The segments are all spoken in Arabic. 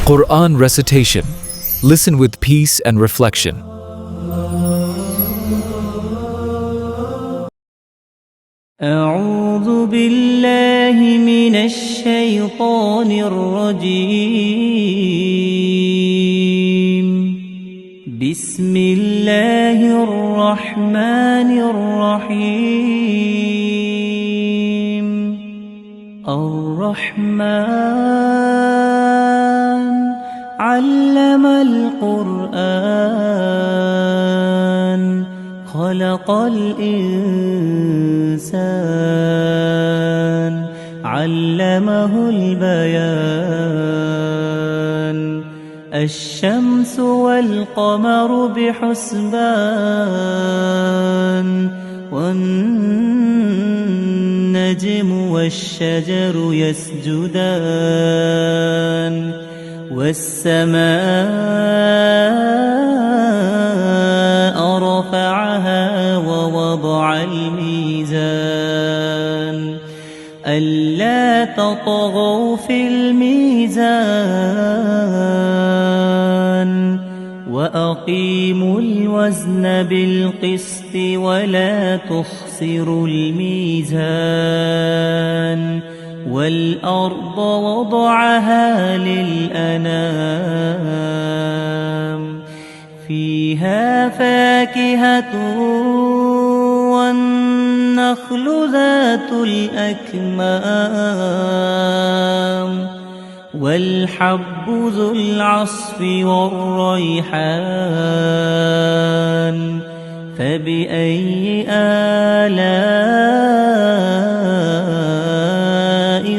Quran recitation. Listen with peace and reflection. أعوذ بالله من الشيطان الرجيم. بسم الله الرحمن الرحيم. الرحمن علم القرآن خلق الإنسان علمه البيان. الشمس والقمر بحسبان والنجم والشجر يسجدان. والسماء رفعها ووضع الميزان ألا تطغوا في الميزان وأقيموا الوزن بالقسط ولا تخسروا الميزان. والأرض وضعها للأنام فيها فاكهة والنخل ذات الأكمام والحب ذو العصف والريحان. فبأي آلاء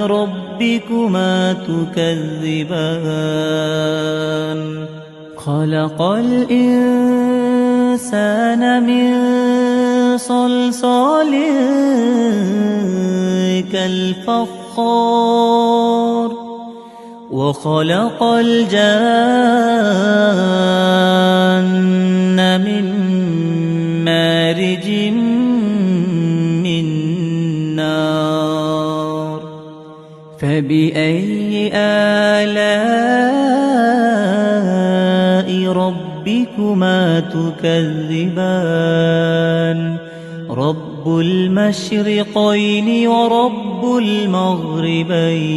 ربكما تكذبان. خلق الإنسان من صلصال كالفخار وخلق الجان من مارج من نار. فبأي آلاء ربكما تكذبان. رب المشرقين ورب المغربين.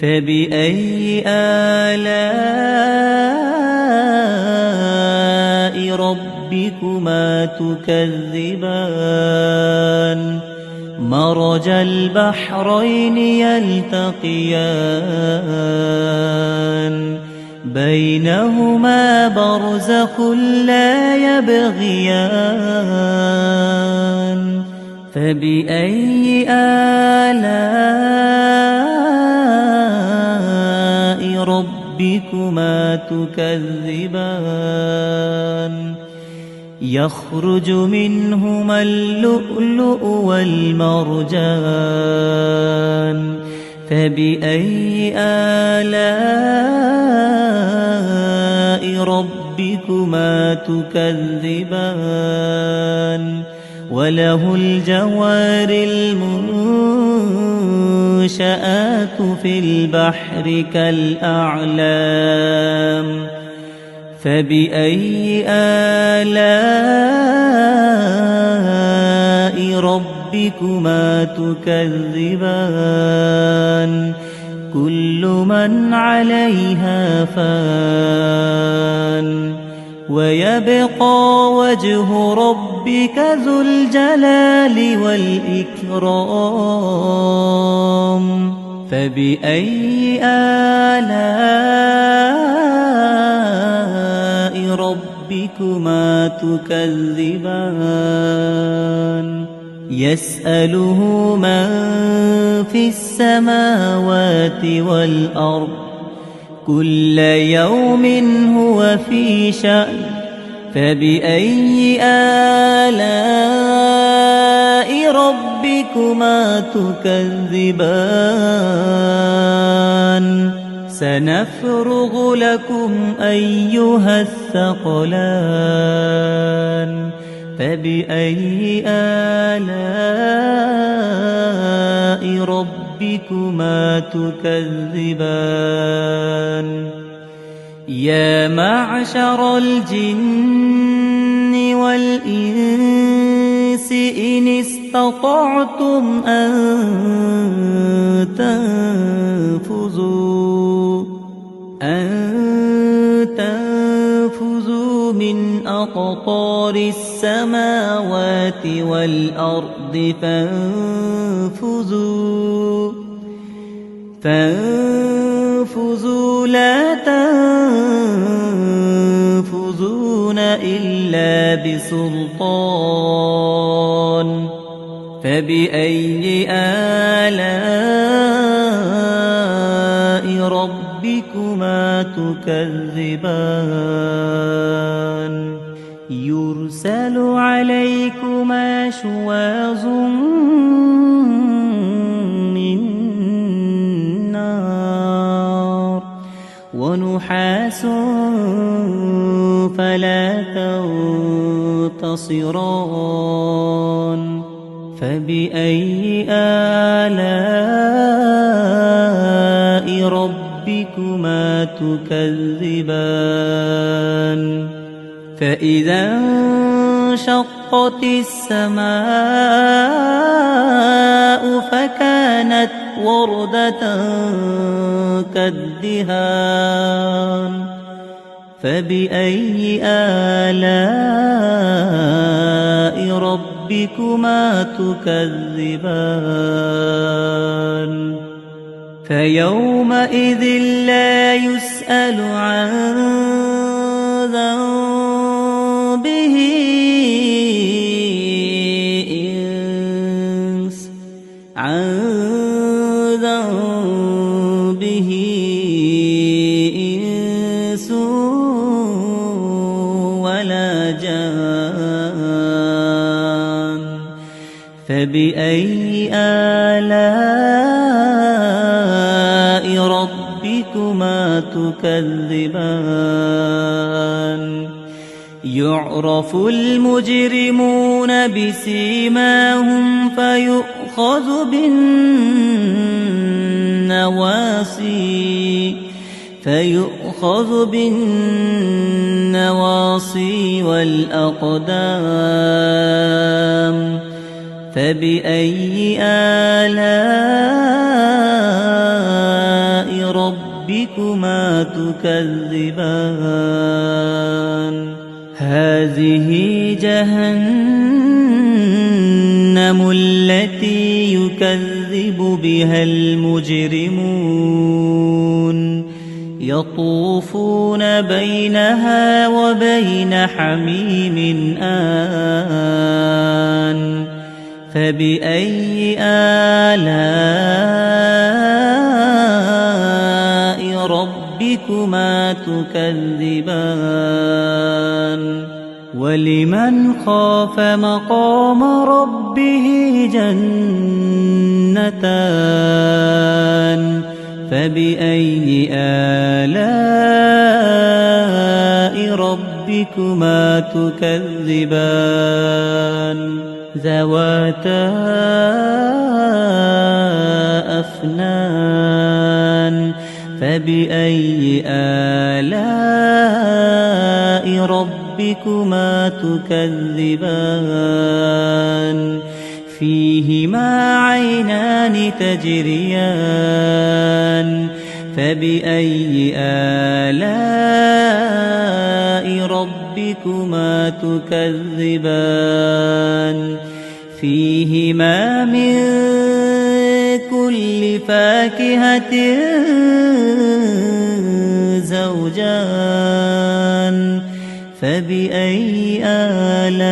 فبأي آلاء ربكما تكذبان. مرج البحرين يلتقيان بينهما برزخ لا يبغيان. فبأي آلاء ربكما تكذبان. يخرج منهما اللؤلؤ والمرجان. فبأي آلاء ربكما تكذبان. وله الجوار المنشآت في البحر كالأعلام. فبأي آلاء ربكما تكذبان. كل من عليها فان ويبقى وجه ربك ذو الجلال والإكرام. فبأي آلاء ربكما تكذبان. يسأله من في السماوات والأرض كل يوم هو في شأن. فبأي آلاء ربكما تكذبان. سنفرغ لكم أيها الثقلان. فبأي آلاء ربكما ربكما تكذبان يا معشر الجن والإنس إن استطعتم أن تنفذوا من أقطار السماوات والأرض فانفذوا لا تنفذون إلا بسلطان فبأي آلاء ربكما تكذبان يرسل عليكما شواظ من نار ونحاس فلا تنتصران فبأي آلاء ربكما تكذبان فإذا انشقت السماء فكانت وردة كالدهان فبأي آلاء ربكما تكذبان فيومئذ لا يسأل عن ذنبه إنس ولا جان فبأي آلاء ربكما تكذبان يعرف المجرمون بسيماهم فيؤخذ بالنواصي والأقدام فبأي آلاء ربكما تكذبان هذه جهنم التي يكذب بها المجرمون يطوفون بينها وبين حميم آن فبأي آلاء ربكما تكذبان ولمن خاف مقام ربه جنتان فبأي آلاء ربكما تكذبان ذواتا أفنان فبأي آلاء ربكما تكذبان فيهما عينان تجريان فبأي آلاء ربكما تكذبان فيهما من كل فاكهة زوجان فبأي آلاء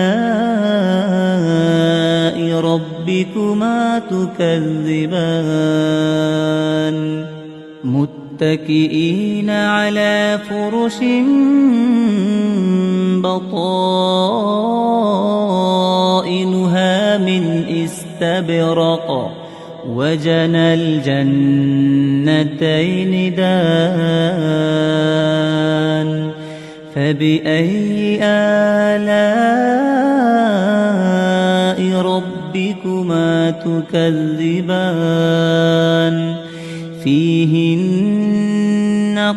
ربكما تكذبان متكئين على فرش بطائنها من استبرق وجنى الجنتين دان فبأي آلاء ربكما ربكما تكذبان فيهن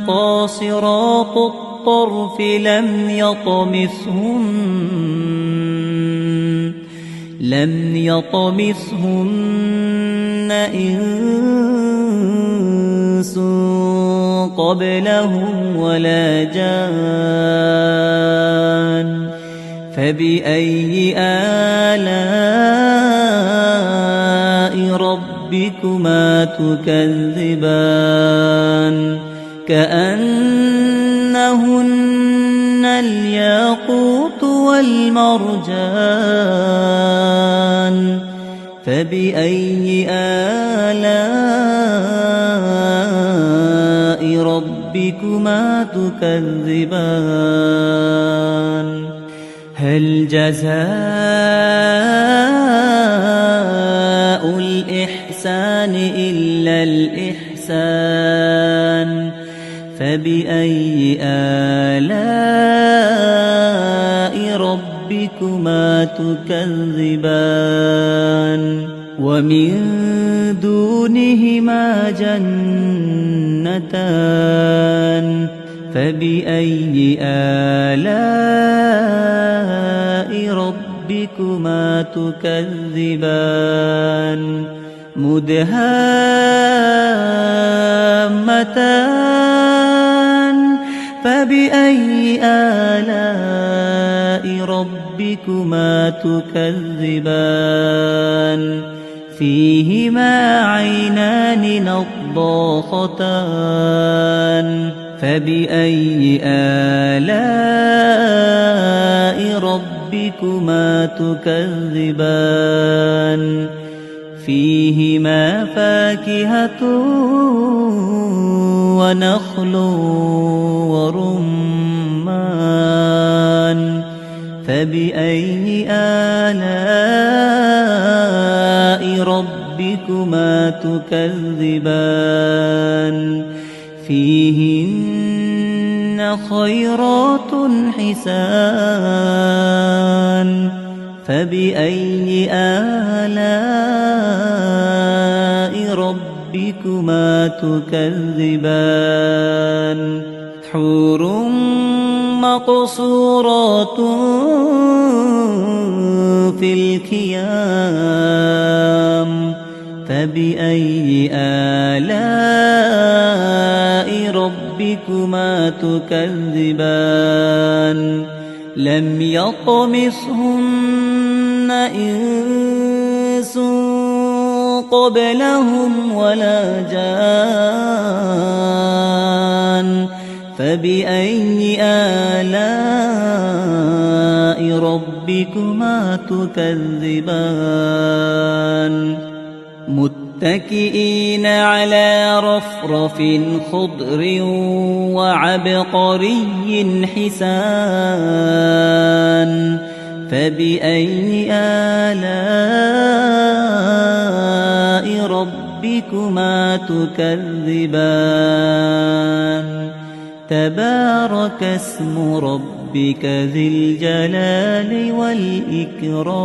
قاصرات الطرف لم يطمثهن إنس قبلهم ولا جان فبأي آلاء ربكما تكذبان كأنهن الياقوت والمرجان فبأي آلاء ربكما تكذبان هل جزاء الإحسان إلا الإحسان فبأي آلاء ربكما تكذبان ومن دونهما جنتان فبأي آلاء ربكما تكذبان مدهامتان فبأي آلاء ربكما تكذبان فيهما عينان نضاختان فبأي آلاء ربكما تكذبان فيهما فاكهة ونخل ورمان فبأي آلاء ربكما تكذبان فيهن خيرات حسان فبأي آلاء ربكما تكذبان حور مقصورات في الخيام فبأي آلاء ربكما تكذبان لم يطمثهن إنس قبلهم ولا جان فبأي آلاء ربكما تكذبان متكئين على رفرف خضر وعبقري حسان فبأي آلاء ربكما تكذبان تبارك اسم ربك ذي الجلال والإكرام